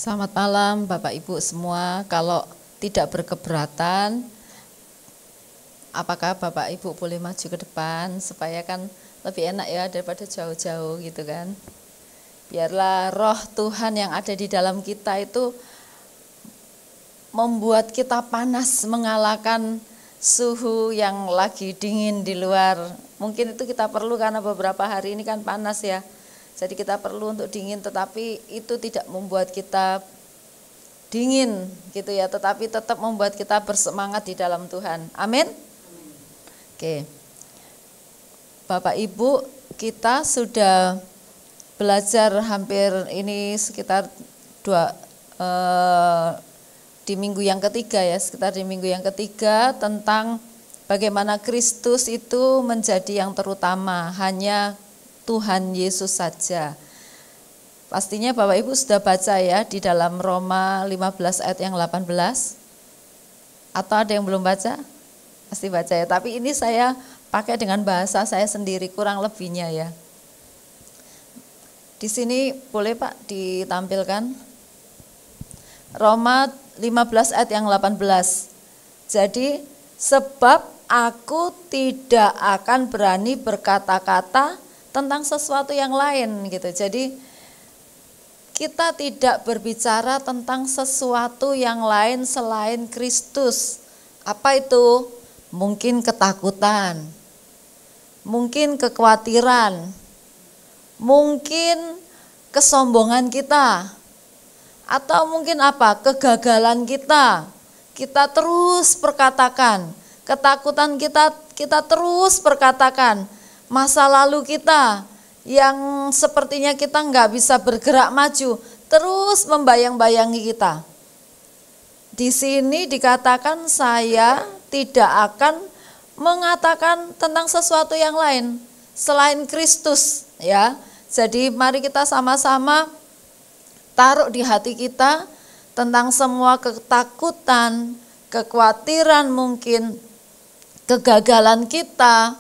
Selamat malam Bapak Ibu semua. Kalau tidak berkeberatan, apakah Bapak Ibu boleh maju ke depan supaya kan lebih enak ya daripada jauh-jauh gitu kan. Biarlah roh Tuhan yang ada di dalam kita itu membuat kita panas, mengalahkan suhu yang lagi dingin di luar. Mungkin itu kita perlu karena beberapa hari ini kan panas ya. Jadi kita perlu untuk dingin, tetapi itu tidak membuat kita dingin gitu ya, tetapi tetap membuat kita bersemangat di dalam Tuhan. Amin. Oke. Bapak Ibu, kita sudah belajar hampir ini sekitar di minggu yang ketiga ya, sekitar di minggu yang ketiga tentang bagaimana Kristus itu menjadi yang terutama, hanya Tuhan Yesus saja. Pastinya Bapak Ibu sudah baca ya di dalam Roma 15 ayat yang 18. Atau ada yang belum baca? Pasti baca ya, tapi ini saya pakai dengan bahasa saya sendiri kurang lebihnya ya. Di sini boleh Pak ditampilkan? Roma 15 ayat yang 18. Jadi sebab aku tidak akan berani berkata-kata tentang sesuatu yang lain gitu. Jadi kita tidak berbicara tentang sesuatu yang lain selain Kristus. Apa itu? Mungkin ketakutan, mungkin kekhawatiran, mungkin kesombongan kita, atau mungkin apa? Kegagalan kita. Kita terus perkatakan, ketakutan kita terus perkatakan. Masa lalu kita yang sepertinya kita nggak bisa bergerak maju, terus membayang-bayangi kita. Di sini dikatakan saya tidak akan mengatakan tentang sesuatu yang lain selain Kristus ya. Jadi mari kita sama-sama taruh di hati kita tentang semua ketakutan, kekhawatiran mungkin, kegagalan kita,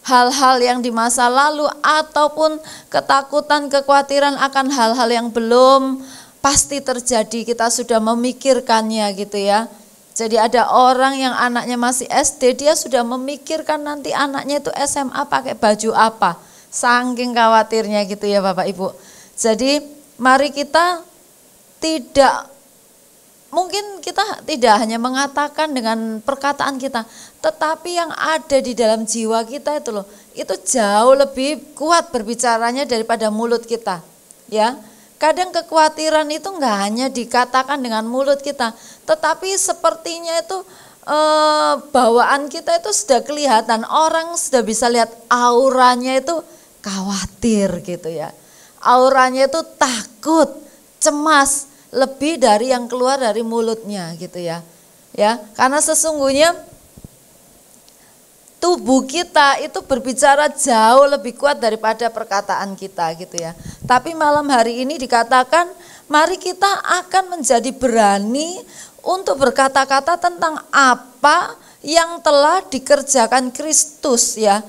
hal-hal yang di masa lalu ataupun ketakutan, kekhawatiran akan hal-hal yang belum pasti terjadi, kita sudah memikirkannya gitu ya. Jadi ada orang yang anaknya masih SD, dia sudah memikirkan nanti anaknya itu SMA pakai baju apa. Saking khawatirnya gitu ya Bapak Ibu. Jadi mari kita mungkin kita tidak hanya mengatakan dengan perkataan kita, tetapi yang ada di dalam jiwa kita itu loh, itu jauh lebih kuat berbicaranya daripada mulut kita. Ya, kadang kekhawatiran itu enggak hanya dikatakan dengan mulut kita, tetapi sepertinya itu bawaan kita itu sudah kelihatan, orang sudah bisa lihat auranya itu khawatir gitu ya. Auranya itu takut, cemas, lebih dari yang keluar dari mulutnya gitu ya. Ya, karena sesungguhnya tubuh kita itu berbicara jauh lebih kuat daripada perkataan kita gitu ya. Tapi malam hari ini dikatakan mari kita akan menjadi berani untuk berkata-kata tentang apa yang telah dikerjakan Kristus ya.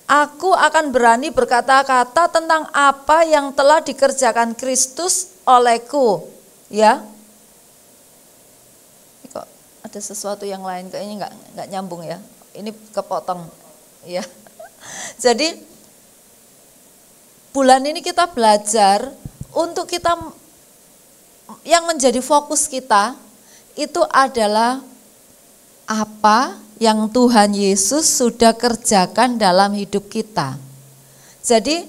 Aku akan berani berkata-kata tentang apa yang telah dikerjakan Kristus olehku, ya. Kok ada sesuatu yang lain kayaknya nggak nyambung ya. Ini kepotong, ya. Jadi bulan ini kita belajar untuk kita yang menjadi fokus kita itu adalah apa yang Tuhan Yesus sudah kerjakan dalam hidup kita. Jadi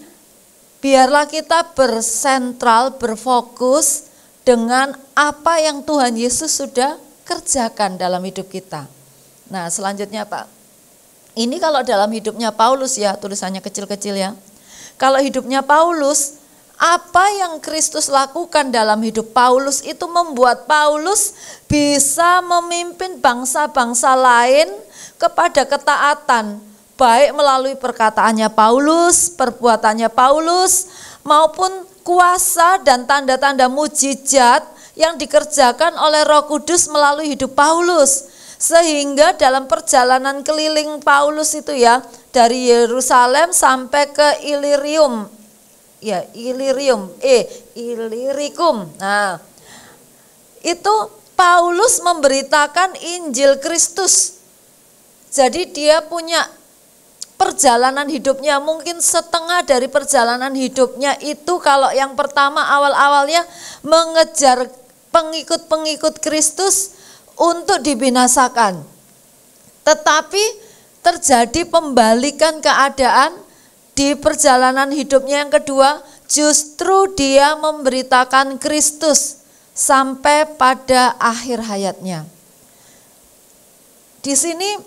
biarlah kita bersentral, berfokus dengan apa yang Tuhan Yesus sudah kerjakan dalam hidup kita. Nah selanjutnya Pak, ini kalau dalam hidupnya Paulus ya, tulisannya kecil-kecil ya. Kalau hidupnya Paulus, apa yang Kristus lakukan dalam hidup Paulus itu membuat Paulus bisa memimpin bangsa-bangsa lain kepada ketaatan, baik melalui perkataannya Paulus, perbuatannya Paulus, maupun kuasa dan tanda-tanda mujizat yang dikerjakan oleh Roh Kudus melalui hidup Paulus. Sehingga dalam perjalanan keliling Paulus itu ya, dari Yerusalem sampai ke Ilirium, ya Ilirium, Ilirikum. Nah, itu Paulus memberitakan Injil Kristus. Jadi dia punya perjalanan hidupnya, mungkin setengah dari perjalanan hidupnya itu kalau yang pertama awal-awalnya mengejar pengikut-pengikut Kristus untuk dibinasakan. Tetapi terjadi pembalikan keadaan di perjalanan hidupnya yang kedua, justru dia memberitakan Kristus sampai pada akhir hayatnya. Di sini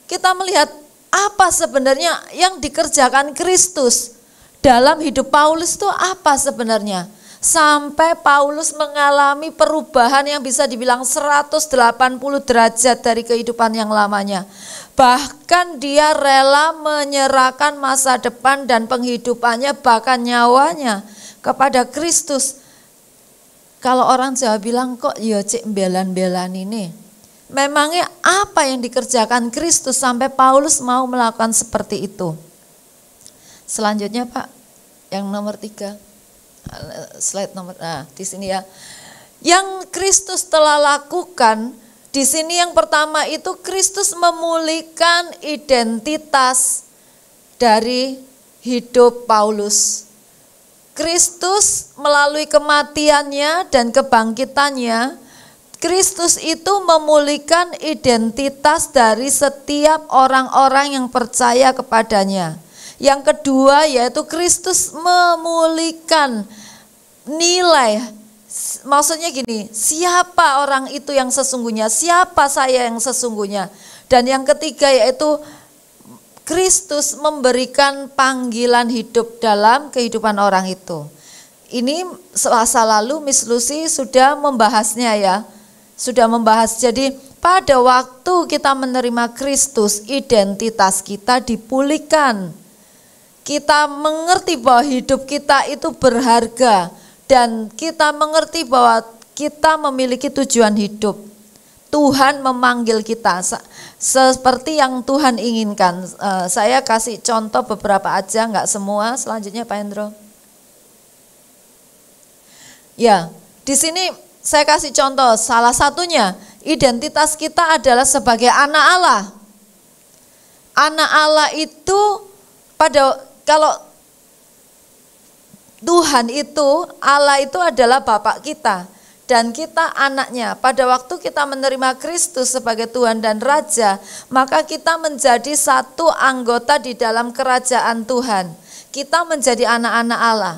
kita melihat apa sebenarnya yang dikerjakan Kristus dalam hidup Paulus itu apa sebenarnya. Sampai Paulus mengalami perubahan yang bisa dibilang 180 derajat dari kehidupan yang lamanya. Bahkan dia rela menyerahkan masa depan dan penghidupannya bahkan nyawanya kepada Kristus. Kalau orang Jawa bilang kok ya cek belan-belan ini. Memangnya apa yang dikerjakan Kristus sampai Paulus mau melakukan seperti itu? Selanjutnya Pak, yang nomor 3, slide nomor, di sini ya. Yang Kristus telah lakukan, di sini yang pertama itu Kristus memulihkan identitas dari hidup Paulus. Kristus melalui kematiannya dan kebangkitannya, Kristus itu memulihkan identitas dari setiap orang-orang yang percaya kepadanya. Yang kedua yaitu Kristus memulihkan nilai. Maksudnya gini, siapa orang itu yang sesungguhnya, siapa saya yang sesungguhnya. Dan yang ketiga yaitu Kristus memberikan panggilan hidup dalam kehidupan orang itu. Ini selasa lalu Miss Lucy sudah membahasnya ya. Sudah membahas, jadi pada waktu kita menerima Kristus, identitas kita dipulihkan. Kita mengerti bahwa hidup kita itu berharga dan kita mengerti bahwa kita memiliki tujuan hidup. Tuhan memanggil kita seperti yang Tuhan inginkan. Saya kasih contoh beberapa aja, enggak semua. Selanjutnya Pak Hendro. Ya, di sini saya kasih contoh, salah satunya identitas kita adalah sebagai anak Allah. Anak Allah itu kalau Tuhan itu, Allah itu adalah Bapak kita dan kita anaknya. Pada waktu kita menerima Kristus sebagai Tuhan dan Raja, maka kita menjadi satu anggota di dalam kerajaan Tuhan. Kita menjadi anak-anak Allah.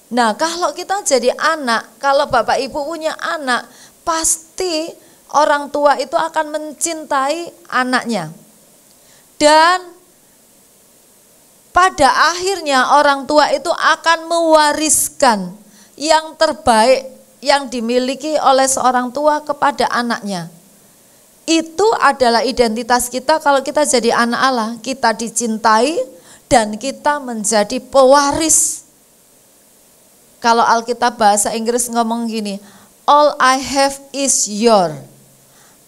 Nah, kalau kita jadi anak, kalau Bapak Ibu punya anak, pasti orang tua itu akan mencintai anaknya. Dan pada akhirnya orang tua itu akan mewariskan yang terbaik yang dimiliki oleh seorang tua kepada anaknya. Itu adalah identitas kita kalau kita jadi anak Allah, kita dicintai dan kita menjadi pewaris. Kalau Alkitab bahasa Inggris ngomong gini, all I have is your.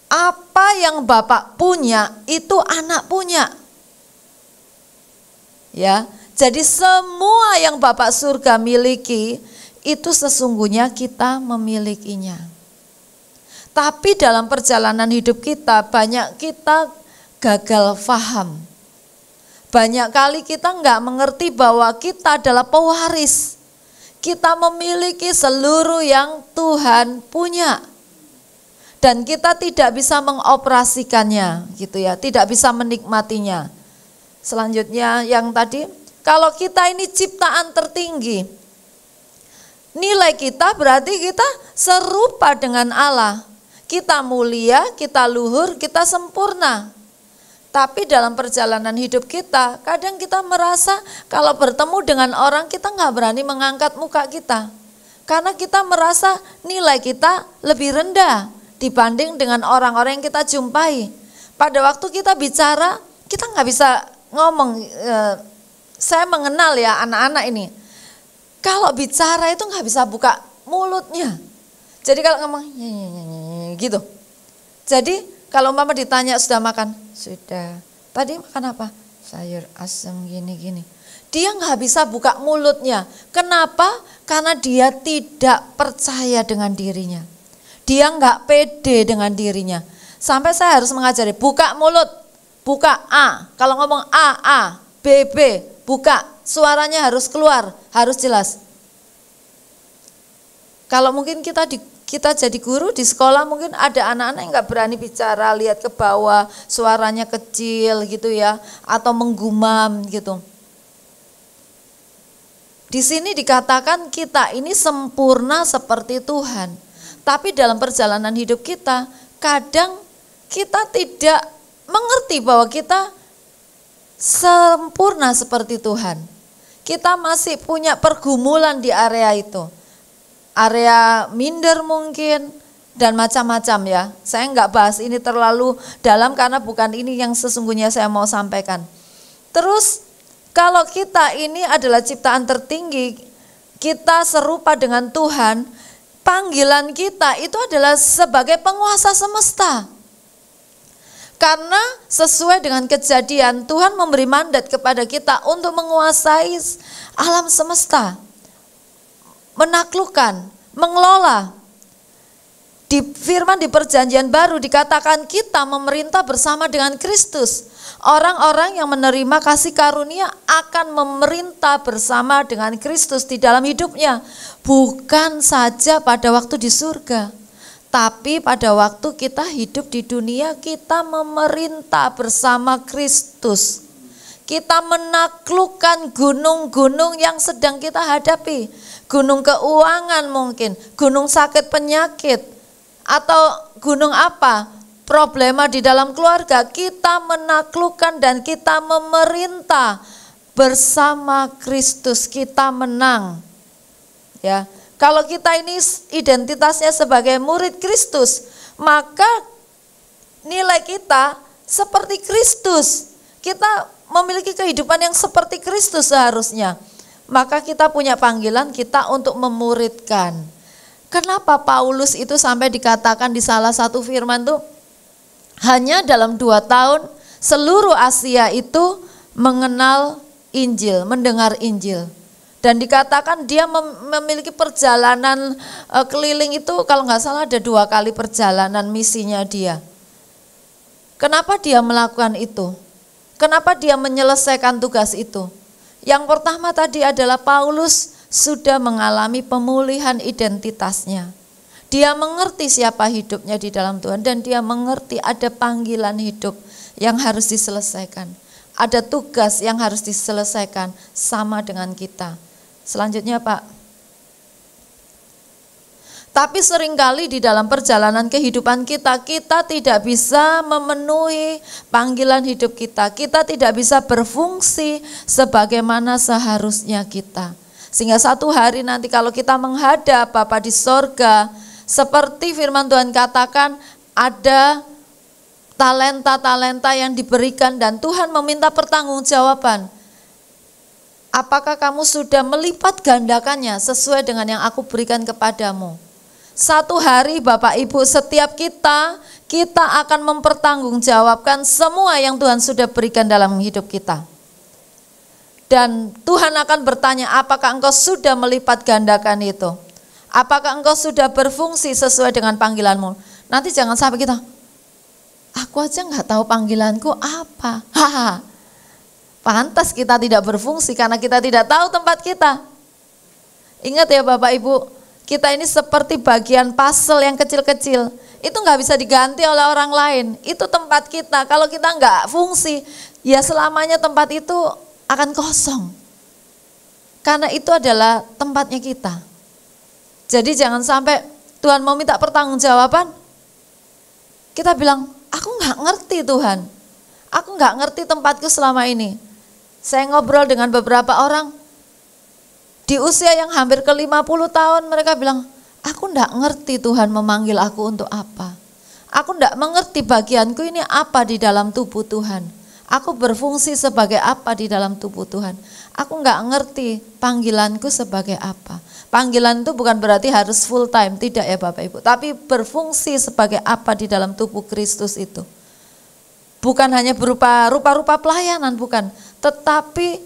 Apa yang Bapak punya itu anak punya. Ya, jadi semua yang Bapak surga miliki itu sesungguhnya kita memilikinya. Tapi dalam perjalanan hidup kita banyak kita gagal paham. Banyak kali kita enggak mengerti bahwa kita adalah pewaris. Kita memiliki seluruh yang Tuhan punya. Dan kita tidak bisa mengoperasikannya gitu ya, tidak bisa menikmatinya. Selanjutnya yang tadi, kalau kita ini ciptaan tertinggi, nilai kita berarti kita serupa dengan Allah. Kita mulia, kita luhur, kita sempurna. Tapi dalam perjalanan hidup kita, kadang kita merasa kalau bertemu dengan orang kita nggak berani mengangkat muka kita. Karena kita merasa nilai kita lebih rendah dibanding dengan orang-orang yang kita jumpai. Pada waktu kita bicara, kita nggak bisa ngomong. Saya mengenal ya anak-anak ini. Kalau bicara itu nggak bisa buka mulutnya. Jadi kalau ngomong gitu. Jadi kalau mama ditanya sudah makan? Sudah. Tadi makan apa? Sayur asem gini-gini. dia nggak bisa buka mulutnya. Kenapa? Karena dia tidak percaya dengan dirinya. Dia nggak pede dengan dirinya. Sampai saya harus mengajari, buka mulut, buka A. Kalau ngomong A, B, buka. Suaranya harus keluar, harus jelas. Kalau mungkin kita jadi guru di sekolah, mungkin ada anak-anak yang nggak berani bicara, lihat ke bawah, suaranya kecil gitu ya, atau menggumam gitu. Di sini dikatakan kita ini sempurna seperti Tuhan. Tapi dalam perjalanan hidup kita, kadang kita tidak mengerti bahwa kita sempurna seperti Tuhan. Kita masih punya pergumulan di area itu. Area minder mungkin, dan macam-macam ya. Saya nggak bahas ini terlalu dalam karena bukan ini yang sesungguhnya saya mau sampaikan. Terus kalau kita ini adalah ciptaan tertinggi, kita serupa dengan Tuhan, panggilan kita itu adalah sebagai penguasa semesta. Karena sesuai dengan kejadian, Tuhan memberi mandat kepada kita untuk menguasai alam semesta, menaklukkan, mengelola. Di firman di perjanjian baru dikatakan kita memerintah bersama dengan Kristus. Orang-orang yang menerima kasih karunia akan memerintah bersama dengan Kristus di dalam hidupnya. Bukan saja pada waktu di surga, tapi pada waktu kita hidup di dunia, kita memerintah bersama Kristus. Kita menaklukkan gunung-gunung yang sedang kita hadapi. Gunung keuangan mungkin, gunung sakit penyakit, atau gunung apa? Problema di dalam keluarga. Kita menaklukkan dan kita memerintah bersama Kristus. Kita menang. Ya. Kalau kita ini identitasnya sebagai murid Kristus, maka nilai kita seperti Kristus. Kita memiliki kehidupan yang seperti Kristus seharusnya. Maka kita punya panggilan kita untuk memuridkan. Kenapa Paulus itu sampai dikatakan di salah satu firman tuh, hanya dalam 2 tahun seluruh Asia itu mengenal Injil, mendengar Injil. Dan dikatakan dia memiliki perjalanan keliling itu, kalau nggak salah ada 2 kali perjalanan misinya dia. Kenapa dia melakukan itu? Kenapa dia menyelesaikan tugas itu? Yang pertama tadi adalah Paulus sudah mengalami pemulihan identitasnya. Dia mengerti siapa hidupnya di dalam Tuhan dan dia mengerti ada panggilan hidup yang harus diselesaikan. Ada tugas yang harus diselesaikan sama dengan kita. Selanjutnya Pak. Tapi seringkali di dalam perjalanan kehidupan kita, kita tidak bisa memenuhi panggilan hidup kita. Kita tidak bisa berfungsi sebagaimana seharusnya kita. Sehingga satu hari nanti kalau kita menghadap Bapa di sorga, seperti firman Tuhan katakan, ada talenta-talenta yang diberikan dan Tuhan meminta pertanggungjawaban. Apakah kamu sudah melipat gandakannya sesuai dengan yang aku berikan kepadamu? Satu hari Bapak Ibu, setiap kita akan mempertanggungjawabkan semua yang Tuhan sudah berikan dalam hidup kita. Dan Tuhan akan bertanya, apakah engkau sudah melipat gandakan itu? Apakah engkau sudah berfungsi sesuai dengan panggilanmu? Nanti jangan sampai kita, aku aja nggak tahu panggilanku apa. Haha. Pantas kita tidak berfungsi karena kita tidak tahu tempat kita. Ingat ya Bapak Ibu, kita ini seperti bagian puzzle yang kecil-kecil. Itu nggak bisa diganti oleh orang lain. Itu tempat kita. Kalau kita nggak fungsi, ya selamanya tempat itu akan kosong. Karena itu adalah tempatnya kita. Jadi jangan sampai Tuhan mau minta pertanggungjawaban, kita bilang, aku nggak ngerti Tuhan. Aku nggak ngerti tempatku selama ini. Saya ngobrol dengan beberapa orang, di usia yang hampir ke 50 tahun mereka bilang, aku nggak ngerti Tuhan memanggil aku untuk apa. Aku nggak mengerti bagianku ini apa di dalam tubuh Tuhan. Aku berfungsi sebagai apa di dalam tubuh Tuhan. Aku nggak ngerti panggilanku sebagai apa. Panggilan itu bukan berarti harus full time, tidak ya Bapak Ibu. Tapi berfungsi sebagai apa di dalam tubuh Kristus itu. Bukan hanya berupa rupa-rupa pelayanan, bukan. Tetapi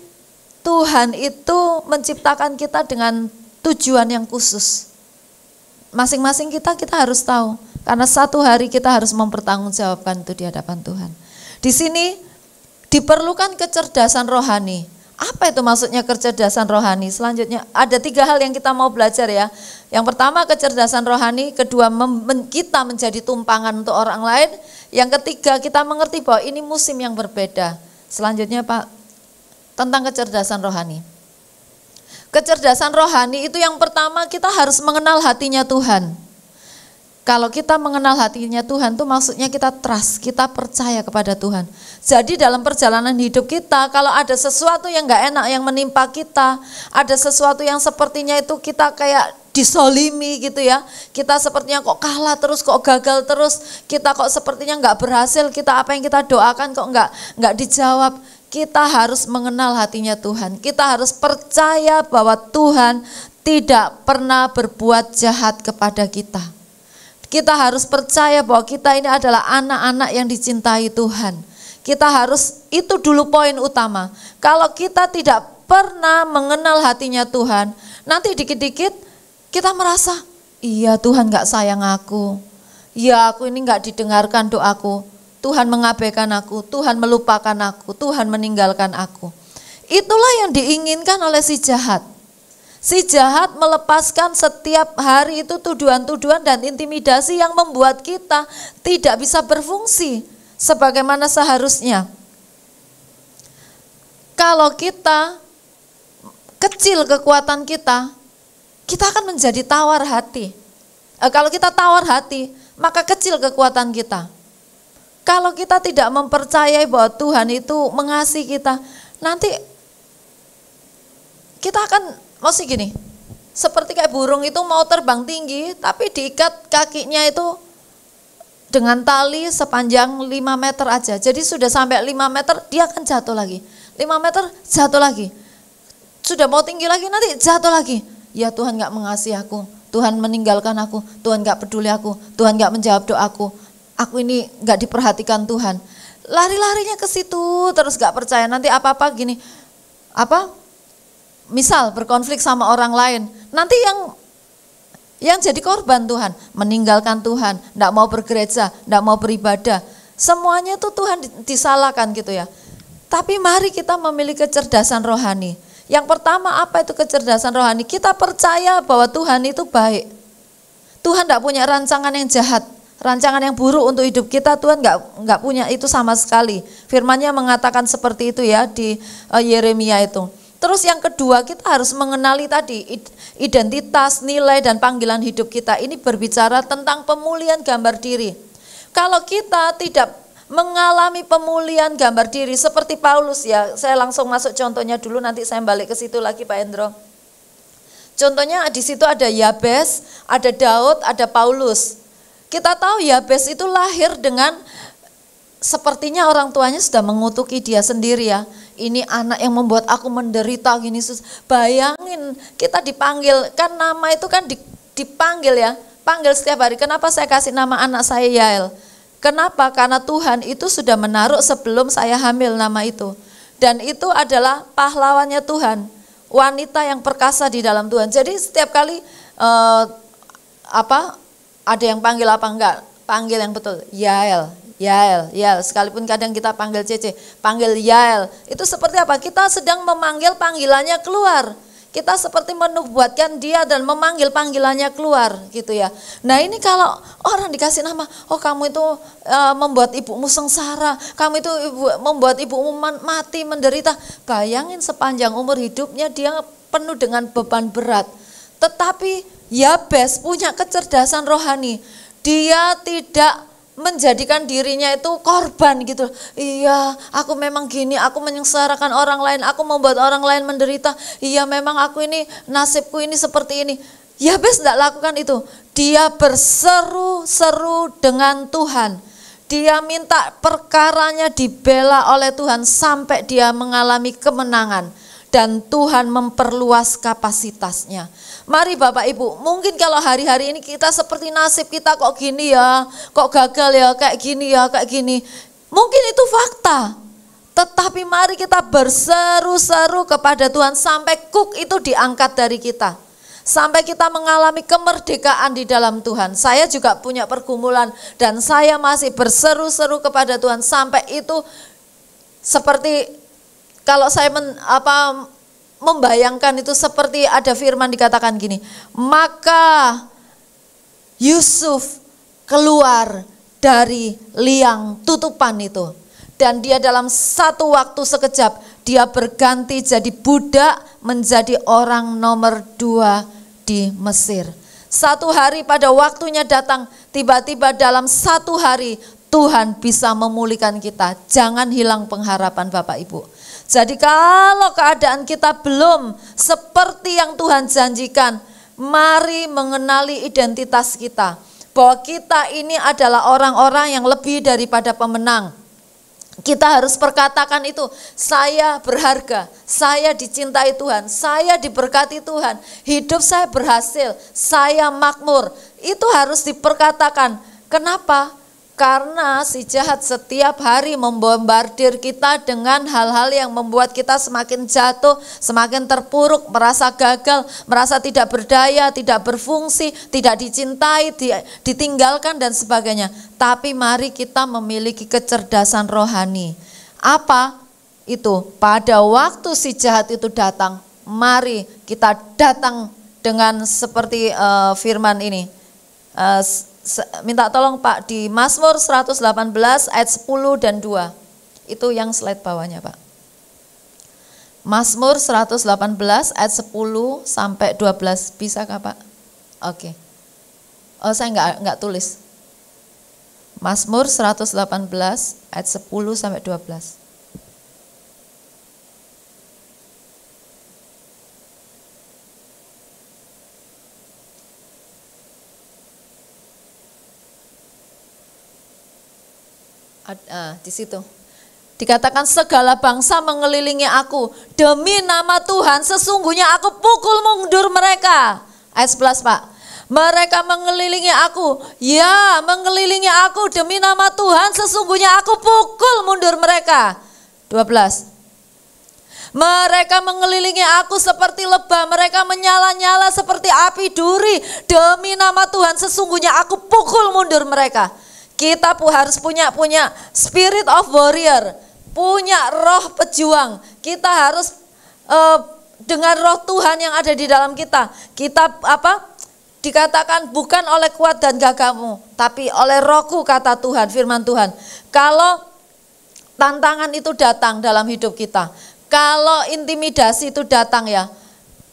Tuhan itu menciptakan kita dengan tujuan yang khusus. Masing-masing kita harus tahu, karena satu hari kita harus mempertanggungjawabkan itu di hadapan Tuhan. Di sini diperlukan kecerdasan rohani. Apa itu maksudnya kecerdasan rohani? Selanjutnya ada 3 hal yang kita mau belajar ya. Yang pertama kecerdasan rohani, kedua kita menjadi tumpangan untuk orang lain. Yang ketiga kita mengerti bahwa ini musim yang berbeda. Selanjutnya Pak, tentang kecerdasan rohani. Kecerdasan rohani itu yang pertama kita harus mengenal hatinya Tuhan. Kalau kita mengenal hatinya Tuhan itu maksudnya kita trust, kita percaya kepada Tuhan. Jadi dalam perjalanan hidup kita kalau ada sesuatu yang gak enak yang menimpa kita, ada sesuatu yang sepertinya itu kita kayak disolimi gitu ya, kita sepertinya kok kalah terus, kok gagal terus, kita kok sepertinya gak berhasil, kita apa yang kita doakan kok gak dijawab. Kita harus mengenal hatinya Tuhan. Kita harus percaya bahwa Tuhan tidak pernah berbuat jahat kepada kita. Kita harus percaya bahwa kita ini adalah anak-anak yang dicintai Tuhan. Kita harus, itu dulu poin utama. Kalau kita tidak pernah mengenal hatinya Tuhan, nanti dikit-dikit kita merasa, iya Tuhan gak sayang aku. Ya aku ini gak didengarkan doaku. Tuhan mengabaikan aku, Tuhan melupakan aku, Tuhan meninggalkan aku. Itulah yang diinginkan oleh si jahat. Si jahat melepaskan setiap hari itu tuduhan-tuduhan dan intimidasi yang membuat kita tidak bisa berfungsi sebagaimana seharusnya. Kalau kita kecil kekuatan kita akan menjadi tawar hati. Kalau kita tawar hati, maka kecil kekuatan kita. Kalau kita tidak mempercayai bahwa Tuhan itu mengasihi kita, nanti kita akan, maksudnya gini, seperti kayak burung itu mau terbang tinggi, tapi diikat kakinya itu dengan tali sepanjang 5 meter aja. Jadi sudah sampai 5 meter, dia akan jatuh lagi. 5 meter, jatuh lagi. Sudah mau tinggi lagi, nanti jatuh lagi. Ya Tuhan gak mengasihi aku, Tuhan meninggalkan aku, Tuhan gak peduli aku, Tuhan gak menjawab doaku. Aku ini gak diperhatikan Tuhan. Lari-larinya ke situ terus gak percaya. Nanti apa-apa gini, misal berkonflik sama orang lain, nanti yang jadi korban Tuhan, meninggalkan Tuhan, gak mau bergereja, gak mau beribadah. Semuanya itu Tuhan disalahkan gitu ya. Tapi mari kita memiliki kecerdasan rohani. Yang pertama apa itu kecerdasan rohani? Kita percaya bahwa Tuhan itu baik. Tuhan gak punya rancangan yang jahat. Rancangan yang buruk untuk hidup kita Tuhan nggak punya itu sama sekali. Firman-Nya mengatakan seperti itu ya di Yeremia itu. Terus yang kedua kita harus mengenali tadi identitas, nilai dan panggilan hidup kita. Ini berbicara tentang pemulihan gambar diri. Kalau kita tidak mengalami pemulihan gambar diri seperti Paulus ya, saya langsung masuk contohnya dulu, nanti saya balik ke situ lagi Pak Hendro. Contohnya di situ ada Yabes, ada Daud, ada Paulus. Kita tahu Yabes itu lahir dengan sepertinya orang tuanya sudah mengutuki dia sendiri ya. Ini anak yang membuat aku menderita gini. Bayangin kita dipanggil, kan nama itu kan dipanggil ya. Panggil setiap hari. Kenapa saya kasih nama anak saya Yael? Kenapa? Karena Tuhan itu sudah menaruh sebelum saya hamil nama itu. Dan itu adalah pahlawannya Tuhan. Wanita yang perkasa di dalam Tuhan. Jadi setiap kali ada yang panggil apa enggak? Panggil yang betul, Yael. Sekalipun kadang kita panggil Cece, panggil Yael. Itu seperti apa? Kita sedang memanggil panggilannya keluar. Kita seperti menubuatkan dia dan memanggil panggilannya keluar gitu ya. Nah ini kalau orang dikasih nama, oh kamu itu membuat ibumu sengsara, kamu itu membuat ibumu mati, menderita. Bayangin sepanjang umur hidupnya dia penuh dengan beban berat. Tetapi Yabes punya kecerdasan rohani. Dia tidak menjadikan dirinya itu korban gitu. Iya, aku memang gini, aku menyengsarakan orang lain, aku membuat orang lain menderita. Iya, memang aku ini, nasibku ini seperti ini. Yabes tidak lakukan itu. Dia berseru-seru dengan Tuhan. Dia minta perkaranya dibela oleh Tuhan sampai dia mengalami kemenangan. Dan Tuhan memperluas kapasitasnya. Mari Bapak Ibu, mungkin kalau hari-hari ini kita seperti nasib kita kok gini ya, kok gagal ya, kayak gini ya, kayak gini. Mungkin itu fakta. Tetapi mari kita berseru-seru kepada Tuhan sampai kuk itu diangkat dari kita. Sampai kita mengalami kemerdekaan di dalam Tuhan. Saya juga punya pergumulan dan saya masih berseru-seru kepada Tuhan sampai itu seperti kalau saya membayangkan itu seperti ada firman dikatakan gini, maka Yusuf keluar dari liang tutupan itu. Dan dia dalam satu waktu sekejap, dia berganti jadi budak, menjadi orang nomor 2 di Mesir. Satu hari pada waktunya datang, tiba-tiba dalam satu hari Tuhan bisa memulihkan kita. Jangan hilang pengharapan Bapak Ibu. Jadi kalau keadaan kita belum seperti yang Tuhan janjikan, mari mengenali identitas kita. Bahwa kita ini adalah orang-orang yang lebih daripada pemenang. Kita harus perkatakan itu, saya berharga, saya dicintai Tuhan, saya diberkati Tuhan, hidup saya berhasil, saya makmur. Itu harus diperkatakan. Kenapa? Karena si jahat setiap hari membombardir kita dengan hal-hal yang membuat kita semakin jatuh, semakin terpuruk, merasa gagal, merasa tidak berdaya, tidak berfungsi, tidak dicintai, ditinggalkan dan sebagainya. Tapi mari kita memiliki kecerdasan rohani. Apa itu? Pada waktu si jahat itu datang, mari kita datang dengan seperti firman ini. Minta tolong Pak di Mazmur 118 ayat 10 dan 2. Itu yang slide bawahnya Pak. Mazmur 118 ayat 10 sampai 12. Bisakah Pak? Oke. Oh saya enggak tulis. Mazmur 118 ayat 10 sampai 12. Di situ dikatakan segala bangsa mengelilingi aku, demi nama Tuhan sesungguhnya aku pukul mundur mereka. Ayat 11 Pak, mereka mengelilingi aku, ya mengelilingi aku, demi nama Tuhan sesungguhnya aku pukul mundur mereka. 12, mereka mengelilingi aku seperti lebah, mereka menyala-nyala seperti api duri, demi nama Tuhan sesungguhnya aku pukul mundur mereka. Kita harus punya spirit of warrior, punya roh pejuang. Kita harus dengan roh Tuhan yang ada di dalam kita. Kita dikatakan bukan oleh kuat dan gagahmu, tapi oleh rohku kata Tuhan, firman Tuhan. Kalau tantangan itu datang dalam hidup kita, kalau intimidasi itu datang ya,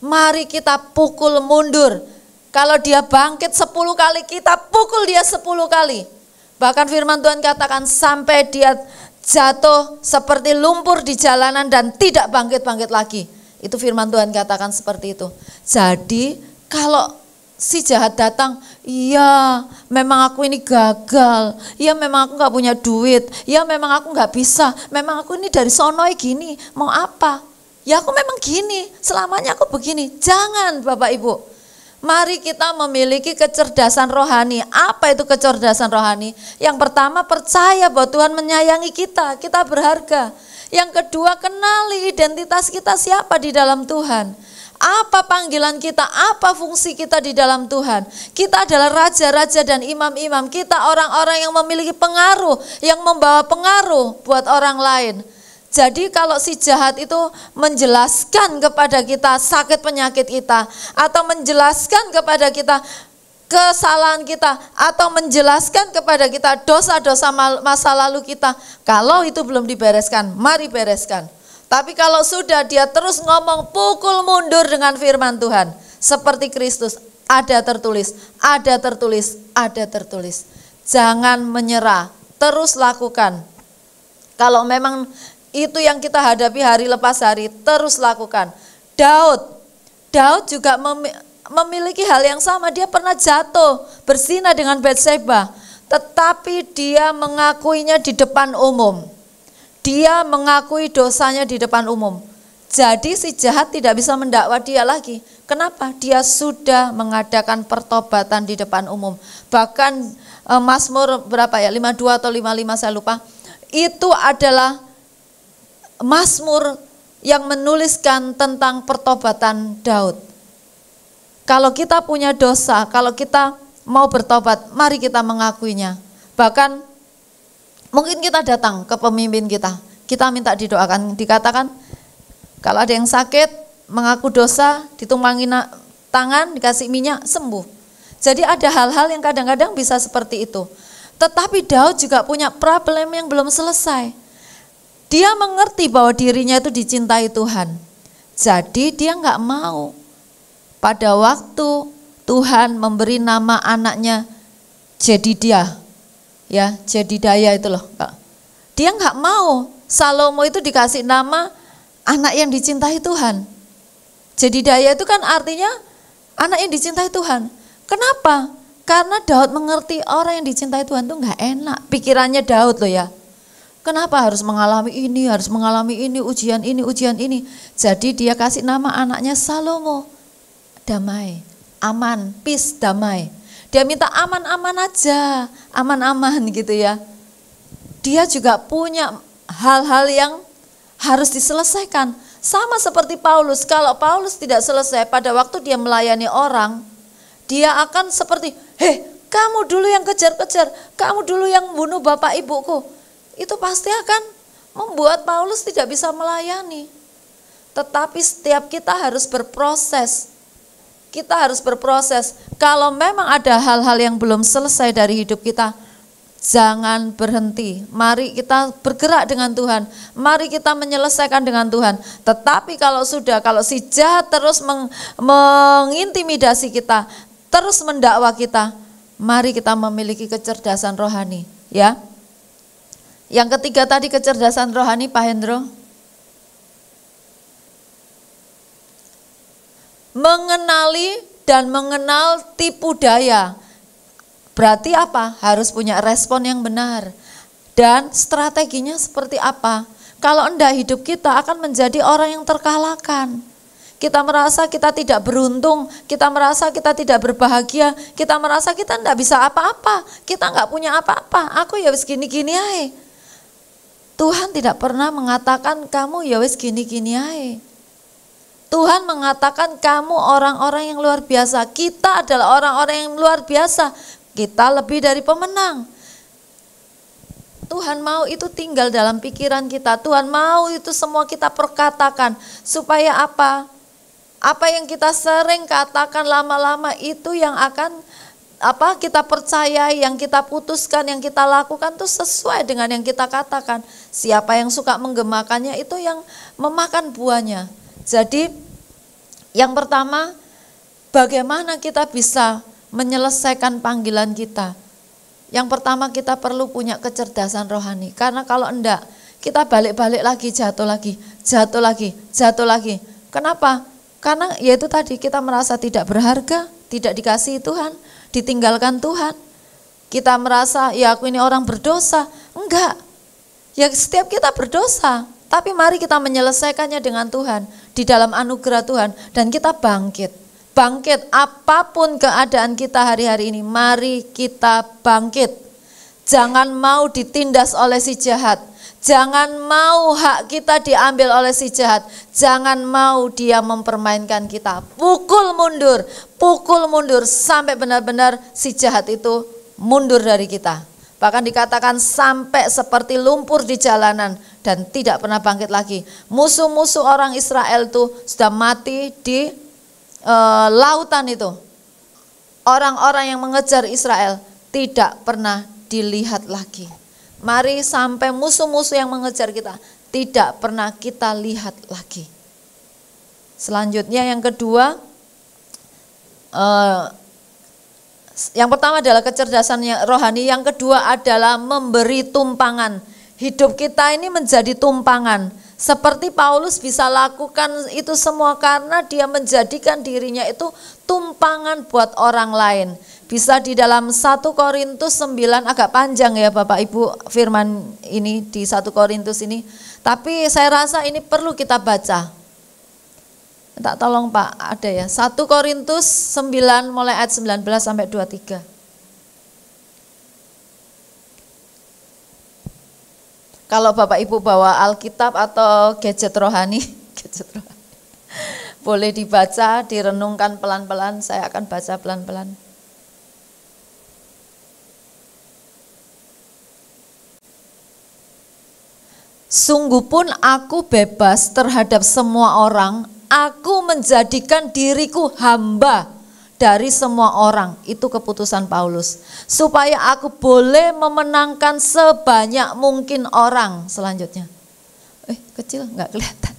mari kita pukul mundur. Kalau dia bangkit 10 kali, kita pukul dia 10 kali. Bahkan firman Tuhan katakan sampai dia jatuh seperti lumpur di jalanan dan tidak bangkit-bangkit lagi. Itu firman Tuhan katakan seperti itu. Jadi kalau si jahat datang, iya memang aku ini gagal, iya memang aku gak punya duit, iya memang aku gak bisa, memang aku ini dari sonoy gini, mau apa? Ya aku memang gini, selamanya aku begini. Jangan Bapak Ibu. Mari kita memiliki kecerdasan rohani. Apa itu kecerdasan rohani? Yang pertama percaya bahwa Tuhan menyayangi kita, kita berharga. Yang kedua kenali identitas kita siapa di dalam Tuhan. Apa panggilan kita, apa fungsi kita di dalam Tuhan. Kita adalah raja-raja dan imam-imam. Kita orang-orang yang memiliki pengaruh, yang membawa pengaruh buat orang lain. Jadi kalau si jahat itu menjelaskan kepada kita sakit penyakit kita, atau menjelaskan kepada kita kesalahan kita, atau menjelaskan kepada kita dosa-dosa masa lalu kita, kalau itu belum dibereskan, mari bereskan. Tapi kalau sudah, dia terus ngomong, pukul mundur dengan firman Tuhan. Seperti Kristus, ada tertulis, ada tertulis, ada tertulis. Jangan menyerah, terus lakukan. Kalau memang itu yang kita hadapi hari lepas hari, terus lakukan. Daud juga memiliki hal yang sama. Dia pernah jatuh berzina dengan Batseba, tetapi dia mengakuinya di depan umum. Dia mengakui dosanya di depan umum. Jadi si jahat tidak bisa mendakwa dia lagi. Kenapa? Dia sudah mengadakan pertobatan di depan umum. Bahkan Mazmur berapa ya, 52 atau 55 saya lupa. Itu adalah Mazmur yang menuliskan tentang pertobatan Daud. Kalau kita punya dosa, kalau kita mau bertobat, mari kita mengakuinya. Bahkan mungkin kita datang ke pemimpin kita minta didoakan, dikatakan kalau ada yang sakit, mengaku dosa, ditumpangi tangan, dikasih minyak, sembuh. Jadi ada hal-hal yang kadang-kadang bisa seperti itu. Tetapi Daud juga punya problem yang belum selesai. Dia mengerti bahwa dirinya itu dicintai Tuhan. Jadi dia nggak mau. Pada waktu Tuhan memberi nama anaknya Jedidiah, ya Jedidaya itu loh. Dia nggak mau Salomo itu dikasih nama anak yang dicintai Tuhan. Jedidaya itu kan artinya anak yang dicintai Tuhan. Kenapa? Karena Daud mengerti orang yang dicintai Tuhan itu nggak enak. Pikirannya Daud loh ya. Kenapa harus mengalami ini, ujian ini. Jadi dia kasih nama anaknya Salomo. Damai, aman, peace, damai. Dia minta aman-aman aja, aman-aman gitu ya. Dia juga punya hal-hal yang harus diselesaikan. Sama seperti Paulus, kalau Paulus tidak selesai pada waktu dia melayani orang, dia akan seperti, kamu dulu yang kejar-kejar, kamu dulu yang bunuh bapak ibuku. Itu pasti akan membuat Paulus tidak bisa melayani. Tetapi setiap kita harus berproses. Kita harus berproses. Kalau memang ada hal-hal yang belum selesai dari hidup kita, jangan berhenti. Mari kita bergerak dengan Tuhan. Mari kita menyelesaikan dengan Tuhan. Tetapi kalau si jahat terus mengintimidasi kita, terus mendakwa kita, mari kita memiliki kecerdasan rohani, ya. Yang ketiga tadi kecerdasan rohani, Pak Hendro. Mengenali dan mengenal tipu daya. Berarti apa? Harus punya respon yang benar. Dan strateginya seperti apa? Kalau enggak, hidup kita akan menjadi orang yang terkalahkan. Kita merasa kita tidak beruntung, kita merasa kita tidak berbahagia, kita merasa kita enggak bisa apa-apa, kita enggak punya apa-apa, aku ya wis gini-gini aja. Tuhan tidak pernah mengatakan kamu ya wis gini-gini aja. Tuhan mengatakan kamu orang-orang yang luar biasa. Kita adalah orang-orang yang luar biasa. Kita lebih dari pemenang. Tuhan mau itu tinggal dalam pikiran kita. Tuhan mau itu semua kita perkatakan. Supaya apa? Apa yang kita sering katakan lama-lama itu yang akan kita percayai, yang kita putuskan, yang kita lakukan itu sesuai dengan yang kita katakan. Siapa yang suka menggemakannya itu yang memakan buahnya. Jadi yang pertama, bagaimana kita bisa menyelesaikan panggilan kita? Yang pertama kita perlu punya kecerdasan rohani. Karena kalau enggak, kita balik-balik lagi, jatuh lagi. Kenapa? Karena yaitu tadi kita merasa tidak berharga, tidak dikasihi Tuhan, ditinggalkan Tuhan. Kita merasa ya aku ini orang berdosa. Enggak, ya setiap kita berdosa. Tapi mari kita menyelesaikannya dengan Tuhan, di dalam anugerah Tuhan, dan kita bangkit. Bangkit apapun keadaan kita hari-hari ini, mari kita bangkit. Jangan mau ditindas oleh si jahat. Jangan mau hak kita diambil oleh si jahat. Jangan mau dia mempermainkan kita. Pukul mundur sampai benar-benar si jahat itu mundur dari kita. Bahkan dikatakan sampai seperti lumpur di jalanan dan tidak pernah bangkit lagi. Musuh-musuh orang Israel itu sudah mati di lautan itu. Orang-orang yang mengejar Israel tidak pernah dilihat lagi. Mari sampai musuh-musuh yang mengejar kita tidak pernah kita lihat lagi. Selanjutnya yang kedua, yang pertama adalah kecerdasan rohani, yang kedua adalah memberi tumpangan. Hidup kita ini menjadi tumpangan. Seperti Paulus bisa lakukan itu semua karena dia menjadikan dirinya itu tumpangan buat orang lain. Bisa di dalam 1 Korintus 9, agak panjang ya Bapak Ibu firman ini di 1 Korintus ini. Tapi saya rasa ini perlu kita baca. Tak tolong Pak, ada ya. 1 Korintus 9 mulai ayat 19 sampai 23. Kalau Bapak Ibu bawa Alkitab atau gadget rohani, boleh dibaca, direnungkan pelan-pelan, saya akan baca pelan-pelan. Sungguh pun aku bebas terhadap semua orang, aku menjadikan diriku hamba dari semua orang. Itu keputusan Paulus. Supaya aku boleh memenangkan sebanyak mungkin orang. Selanjutnya. Kecil nggak kelihatan.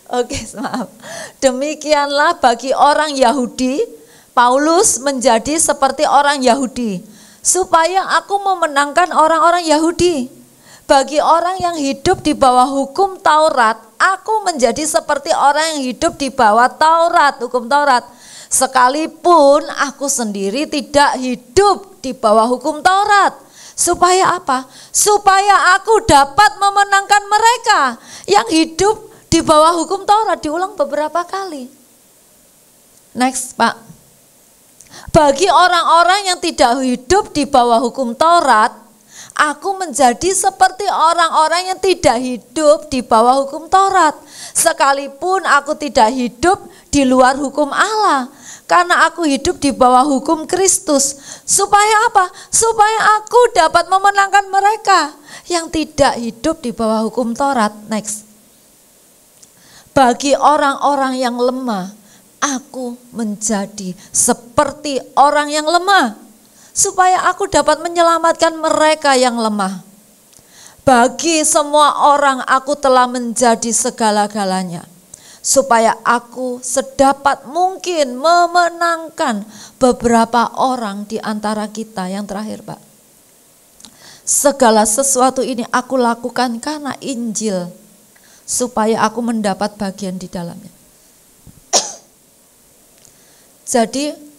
Oke, maaf. Demikianlah bagi orang Yahudi, Paulus menjadi seperti orang Yahudi. Supaya aku memenangkan orang-orang Yahudi. Bagi orang yang hidup di bawah hukum Taurat, aku menjadi seperti orang yang hidup di bawah Taurat, hukum Taurat. Sekalipun aku sendiri tidak hidup di bawah hukum Taurat. Supaya apa? Supaya aku dapat memenangkan mereka yang hidup di bawah hukum Taurat. Diulang beberapa kali. Next, Pak. Bagi orang-orang yang tidak hidup di bawah hukum Taurat, aku menjadi seperti orang-orang yang tidak hidup di bawah hukum Taurat. Sekalipun aku tidak hidup di luar hukum Allah. Karena aku hidup di bawah hukum Kristus. Supaya apa? Supaya aku dapat memenangkan mereka yang tidak hidup di bawah hukum Taurat. Next. Bagi orang-orang yang lemah, aku menjadi seperti orang yang lemah. Supaya aku dapat menyelamatkan mereka yang lemah. Bagi semua orang aku telah menjadi segala-galanya. Supaya aku sedapat mungkin memenangkan beberapa orang di antara kita. Yang terakhir, Pak. Segala sesuatu ini aku lakukan karena Injil. Supaya aku mendapat bagian di dalamnya. Jadi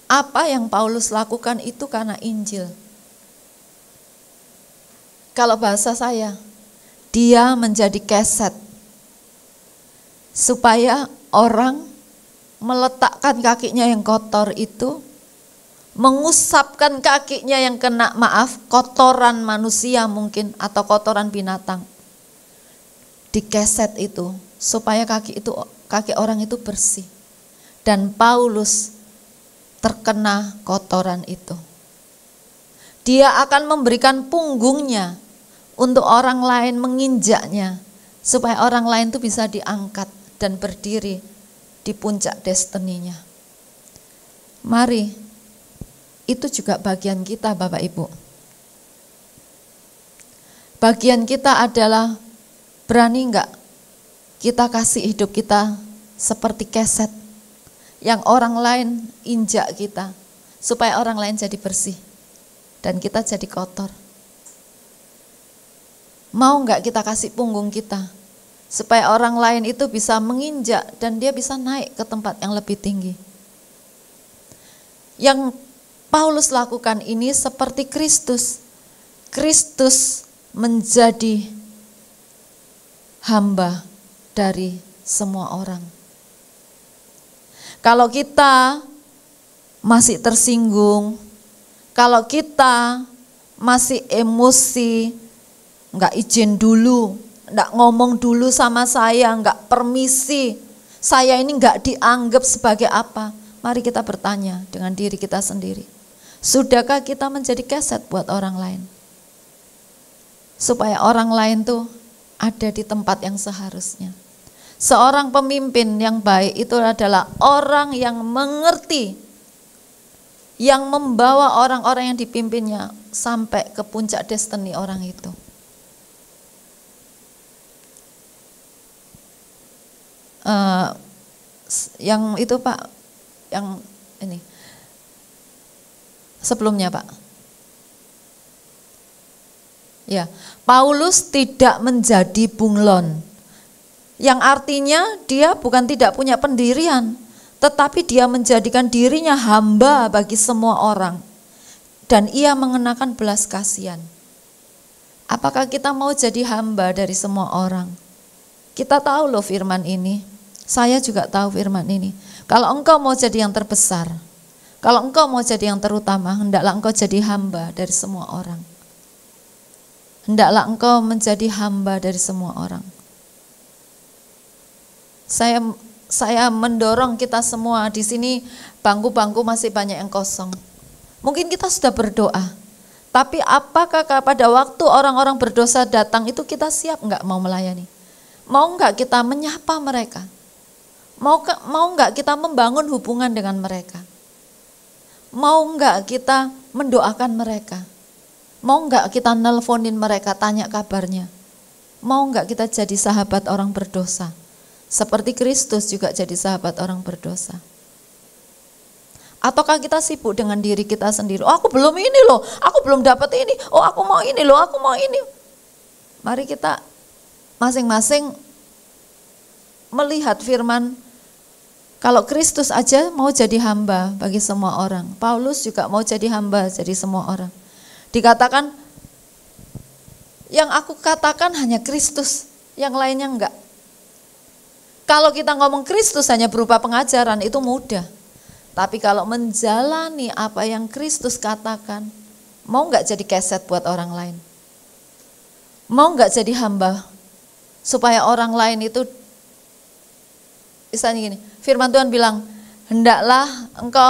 apa yang Paulus lakukan itu karena Injil. Kalau bahasa saya, dia menjadi keset. Supaya orang meletakkan kakinya yang kotor itu, mengusapkan kakinya yang kena kotoran manusia mungkin, atau kotoran binatang. Dikeset itu, supaya kaki orang itu bersih. Dan Paulus terkena kotoran itu. Dia akan memberikan punggungnya untuk orang lain menginjaknya, supaya orang lain itu bisa diangkat dan berdiri di puncak destininya. Mari, itu juga bagian kita, Bapak Ibu. Bagian kita adalah berani enggak kita kasih hidup kita seperti keset yang orang lain injak kita, supaya orang lain jadi bersih dan kita jadi kotor. Mau enggak kita kasih punggung kita supaya orang lain itu bisa menginjak dan dia bisa naik ke tempat yang lebih tinggi. Yang Paulus lakukan ini seperti Kristus. Kristus menjadi hamba dari semua orang. Kalau kita masih tersinggung, kalau kita masih emosi, enggak izin dulu, enggak ngomong dulu sama saya, enggak permisi, saya ini enggak dianggap sebagai apa. Mari kita bertanya dengan diri kita sendiri. Sudahkah kita menjadi keset buat orang lain? Supaya orang lain tuh ada di tempat yang seharusnya. Seorang pemimpin yang baik itu adalah orang yang mengerti, yang membawa orang-orang yang dipimpinnya sampai ke puncak destiny orang itu. Yang itu Pak, yang ini sebelumnya Pak. Ya, Paulus tidak menjadi bunglon. Yang artinya dia bukan tidak punya pendirian, tetapi dia menjadikan dirinya hamba bagi semua orang. Dan ia mengenakan belas kasihan. Apakah kita mau jadi hamba dari semua orang? Kita tahu loh firman ini. Saya juga tahu firman ini. Kalau engkau mau jadi yang terbesar, Kalau engkau mau jadi yang terutama, hendaklah engkau jadi hamba dari semua orang. Hendaklah engkau menjadi hamba dari semua orang. Saya mendorong kita semua di sini, bangku-bangku masih banyak yang kosong. Mungkin kita sudah berdoa, tapi apakah pada waktu orang-orang berdosa datang itu kita siap enggak mau melayani? Mau enggak kita menyapa mereka? Mau enggak kita membangun hubungan dengan mereka? Mau enggak kita mendoakan mereka? Mau enggak kita nelponin mereka, tanya kabarnya? Mau enggak kita jadi sahabat orang berdosa? Seperti Kristus juga jadi sahabat orang berdosa. Ataukah kita sibuk dengan diri kita sendiri? Oh, aku belum ini loh, aku belum dapat ini. Oh, aku mau ini loh, aku mau ini. Mari kita masing-masing melihat firman. Kalau Kristus aja mau jadi hamba bagi semua orang, Paulus juga mau jadi hamba jadi semua orang. Dikatakan, yang aku katakan hanya Kristus, yang lainnya enggak. Kalau kita ngomong Kristus hanya berupa pengajaran, itu mudah. Tapi kalau menjalani apa yang Kristus katakan, mau enggak jadi keset buat orang lain? Mau enggak jadi hamba supaya orang lain itu, misalnya gini, firman Tuhan bilang, hendaklah engkau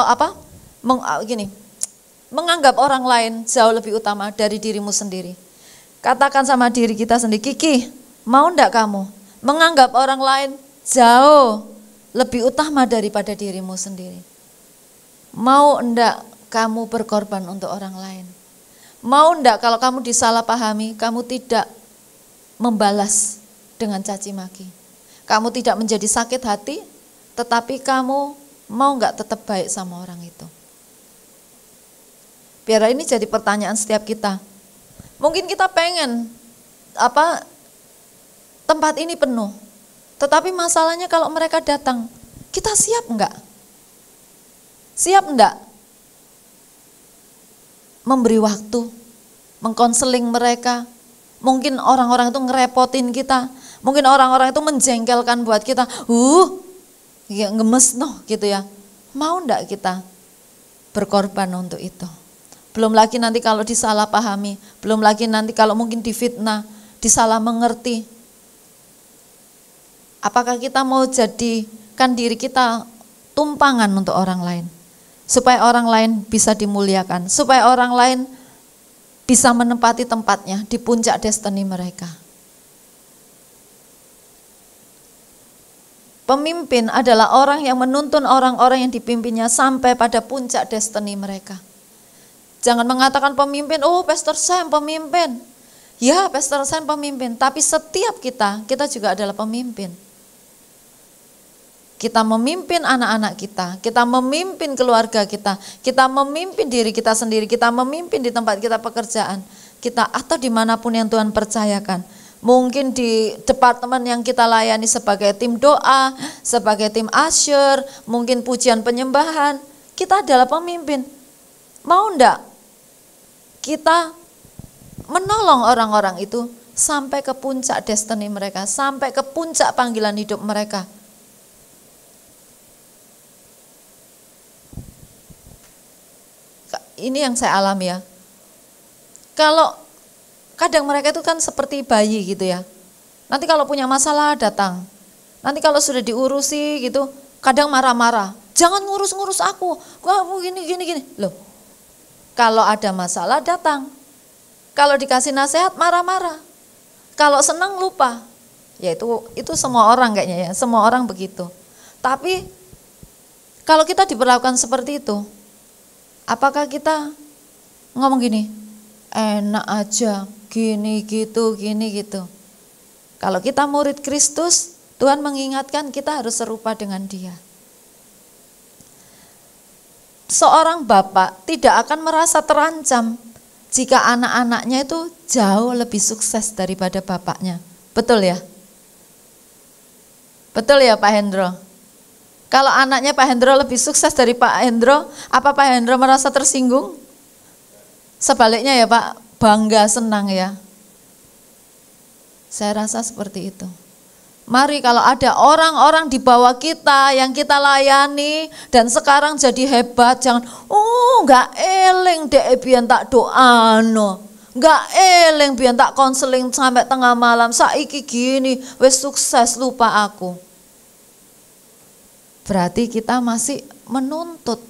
menganggap orang lain jauh lebih utama dari dirimu sendiri. Katakan sama diri kita sendiri, Kiki, mau enggak kamu menganggap orang lain jauh lebih utama daripada dirimu sendiri? Mau enggak kamu berkorban untuk orang lain? Mau enggak kalau kamu disalahpahami, kamu tidak membalas dengan caci maki? Kamu tidak menjadi sakit hati, tetapi kamu mau enggak tetap baik sama orang itu? Biar ini jadi pertanyaan setiap kita. Mungkin kita pengen tempat ini penuh, tetapi masalahnya kalau mereka datang, kita siap enggak? Siap enggak memberi waktu, mengkonseling mereka? Mungkin orang-orang itu ngerepotin kita, mungkin orang-orang itu menjengkelkan buat kita, ya ngemes gitu ya. Mau enggak kita berkorban untuk itu? Belum lagi nanti kalau disalahpahami, belum lagi nanti kalau mungkin difitnah, disalah mengerti. Apakah kita mau jadikan diri kita tumpangan untuk orang lain? Supaya orang lain bisa dimuliakan, supaya orang lain bisa menempati tempatnya di puncak destiny mereka. Pemimpin adalah orang yang menuntun orang-orang yang dipimpinnya sampai pada puncak destiny mereka. Jangan mengatakan pemimpin, oh Pastor Sam pemimpin. Ya, Pastor Sam pemimpin, tapi setiap kita juga adalah pemimpin. Kita memimpin anak-anak kita memimpin keluarga kita memimpin diri kita sendiri, kita memimpin di tempat kita pekerjaan, kita atau dimanapun yang Tuhan percayakan. Mungkin di departemen yang kita layani sebagai tim doa, sebagai tim asyur, mungkin pujian penyembahan, kita adalah pemimpin. Mau enggak kita menolong orang-orang itu sampai ke puncak destiny mereka, sampai ke puncak panggilan hidup mereka? Ini yang saya alami ya. Kalau kadang mereka itu kan seperti bayi gitu ya. Nanti kalau punya masalah datang. Nanti kalau sudah diurusi gitu, kadang marah-marah. Jangan ngurus-ngurus aku. Kamu gini. Loh. Kalau ada masalah datang. Kalau dikasih nasihat marah-marah. Kalau senang lupa. Ya itu semua orang kayaknya ya. Semua orang begitu. Tapi kalau kita diperlakukan seperti itu, apakah kita ngomong gini, enak aja, gini gitu. Kalau kita murid Kristus, Tuhan mengingatkan kita harus serupa dengan Dia. Seorang bapak tidak akan merasa terancam jika anak-anaknya itu jauh lebih sukses daripada bapaknya. Betul ya? Betul ya Pak Hendro? Kalau anaknya Pak Hendro lebih sukses dari Pak Hendro, apa Pak Hendro merasa tersinggung? Sebaliknya ya Pak, bangga, senang ya. Saya rasa seperti itu. Mari kalau ada orang-orang di bawah kita yang kita layani dan sekarang jadi hebat, jangan nggak eling dek biyen tak doano. Nggak eling biyen tak konseling sampai tengah malam, saiki gini wis sukses lupa aku. Berarti kita masih menuntut.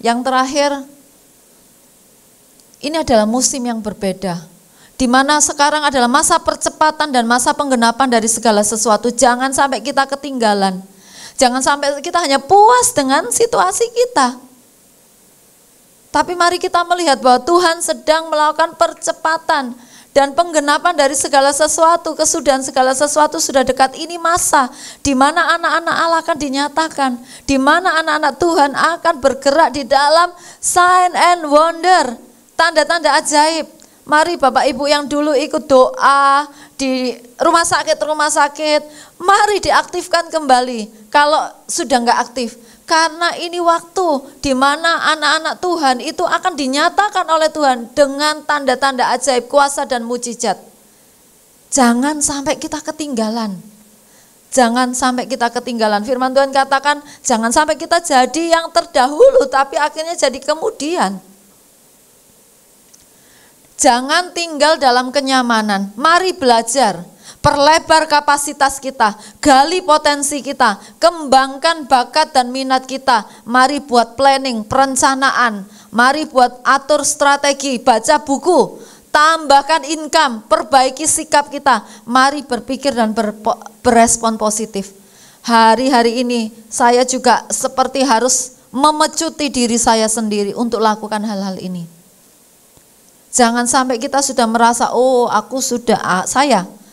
Yang terakhir, ini adalah musim yang berbeda. Di mana sekarang adalah masa percepatan dan masa penggenapan dari segala sesuatu. Jangan sampai kita ketinggalan. Jangan sampai kita hanya puas dengan situasi kita. Tapi mari kita melihat bahwa Tuhan sedang melakukan percepatan dan penggenapan dari segala sesuatu. Kesudahan segala sesuatu sudah dekat. Ini masa di mana anak-anak Allah akan dinyatakan. Di mana anak-anak Tuhan akan bergerak di dalam sign and wonder. Tanda-tanda ajaib. Mari Bapak Ibu yang dulu ikut doa di rumah sakit, mari diaktifkan kembali kalau sudah enggak aktif. Karena ini waktu di mana anak-anak Tuhan itu akan dinyatakan oleh Tuhan dengan tanda-tanda ajaib, kuasa dan mujizat. Jangan sampai kita ketinggalan. Jangan sampai kita ketinggalan. Firman Tuhan katakan, jangan sampai kita jadi yang terdahulu tapi akhirnya jadi kemudian. Jangan tinggal dalam kenyamanan. Mari belajar, perlebar kapasitas kita, gali potensi kita, kembangkan bakat dan minat kita. Mari buat planning, perencanaan. Mari buat atur strategi, baca buku, tambahkan income, perbaiki sikap kita. Mari berpikir dan berespon positif. Hari-hari ini saya juga seperti harus memecuti diri saya sendiri untuk lakukan hal-hal ini. Jangan sampai kita sudah merasa,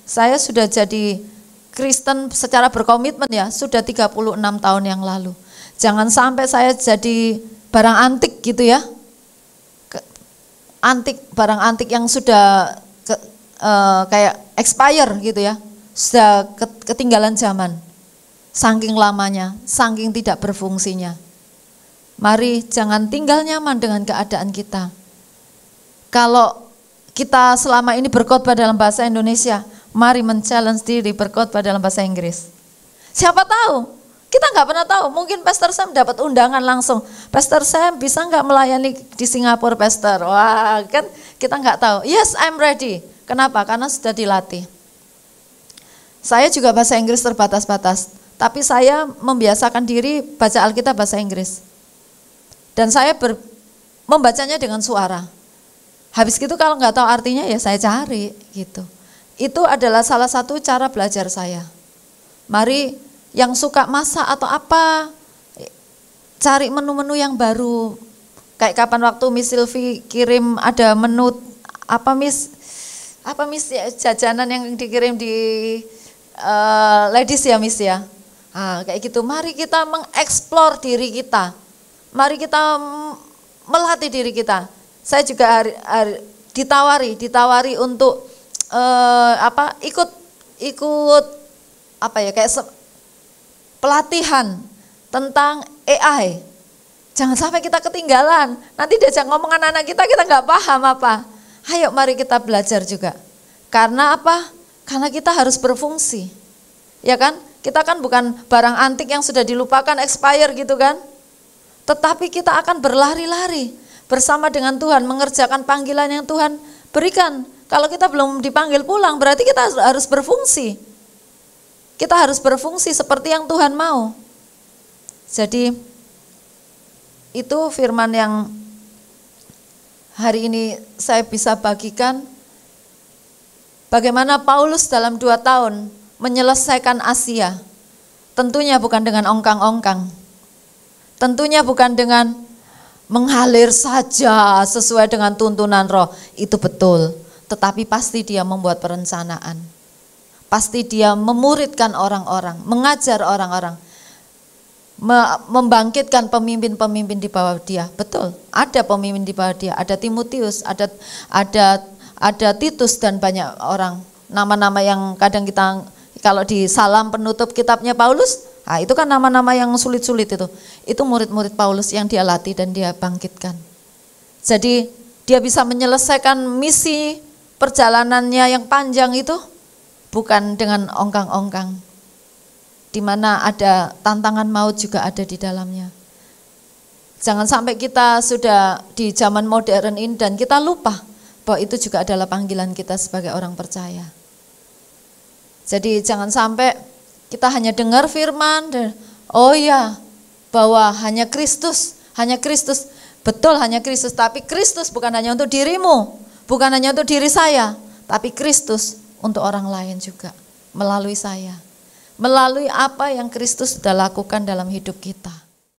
saya sudah jadi Kristen secara berkomitmen ya, sudah 36 tahun yang lalu. Jangan sampai saya jadi barang antik gitu ya. Barang antik yang sudah kayak expire gitu ya. Sudah ketinggalan zaman. Saking lamanya, saking tidak berfungsinya. Mari jangan tinggal nyaman dengan keadaan kita. Kalau kita selama ini berkhotbah dalam bahasa Indonesia, mari men-challenge diri berkhotbah dalam bahasa Inggris. Siapa tahu, kita nggak pernah tahu, mungkin Pastor Sam dapat undangan langsung. Pastor Sam bisa nggak melayani di Singapura, Pastor? Wah, kan kita nggak tahu. Yes, I'm ready. Kenapa? Karena sudah dilatih. Saya juga bahasa Inggris terbatas-batas, tapi saya membiasakan diri baca Alkitab bahasa Inggris. Dan saya membacanya dengan suara. Habis gitu kalau nggak tahu artinya ya saya cari gitu. Itu adalah salah satu cara belajar saya. Mari yang suka masak atau apa, cari menu-menu yang baru. Kayak kapan waktu Miss Sylvie kirim ada menu apa Miss ya, jajanan yang dikirim di ladies ya Miss ya. Kayak gitu. Mari kita mengeksplor diri kita. Mari kita melatih diri kita. Saya juga ditawari untuk ikut kayak pelatihan tentang AI. Jangan sampai kita ketinggalan. Nanti diajak ngomong anak-anak kita nggak paham apa. Ayo mari kita belajar juga. Karena apa? Karena kita harus berfungsi. Ya kan? Kita kan bukan barang antik yang sudah dilupakan, expire gitu kan. Tetapi kita akan berlari-lari bersama dengan Tuhan, mengerjakan panggilan yang Tuhan berikan. Kalau kita belum dipanggil pulang, berarti kita harus berfungsi. Kita harus berfungsi seperti yang Tuhan mau. Jadi, itu firman yang hari ini saya bisa bagikan. Bagaimana Paulus dalam 2 tahun menyelesaikan Asia. Tentunya bukan dengan ongkang-ongkang. Tentunya bukan dengan mengalir saja sesuai dengan tuntunan roh, itu betul. Tetapi pasti dia membuat perencanaan. Pasti dia memuridkan orang-orang, mengajar orang-orang, membangkitkan pemimpin-pemimpin di bawah dia. Betul, ada pemimpin di bawah dia, ada Timotius, ada Titus dan banyak orang. Nama-nama yang kadang kita kalau di salam penutup kitabnya Paulus, itu kan nama-nama yang sulit-sulit itu. Itu murid-murid Paulus yang dia latih dan dia bangkitkan. Jadi dia bisa menyelesaikan misi perjalanannya yang panjang itu bukan dengan ongkang-ongkang, di mana ada tantangan maut juga ada di dalamnya. Jangan sampai kita sudah di zaman modern ini dan kita lupa bahwa itu juga adalah panggilan kita sebagai orang percaya. Jadi jangan sampai kita hanya dengar firman dan oh ya, bahwa hanya Kristus. Betul hanya Kristus, tapi Kristus bukan hanya untuk dirimu, bukan hanya untuk diri saya, tapi Kristus untuk orang lain juga melalui saya. Melalui apa yang Kristus sudah lakukan dalam hidup kita.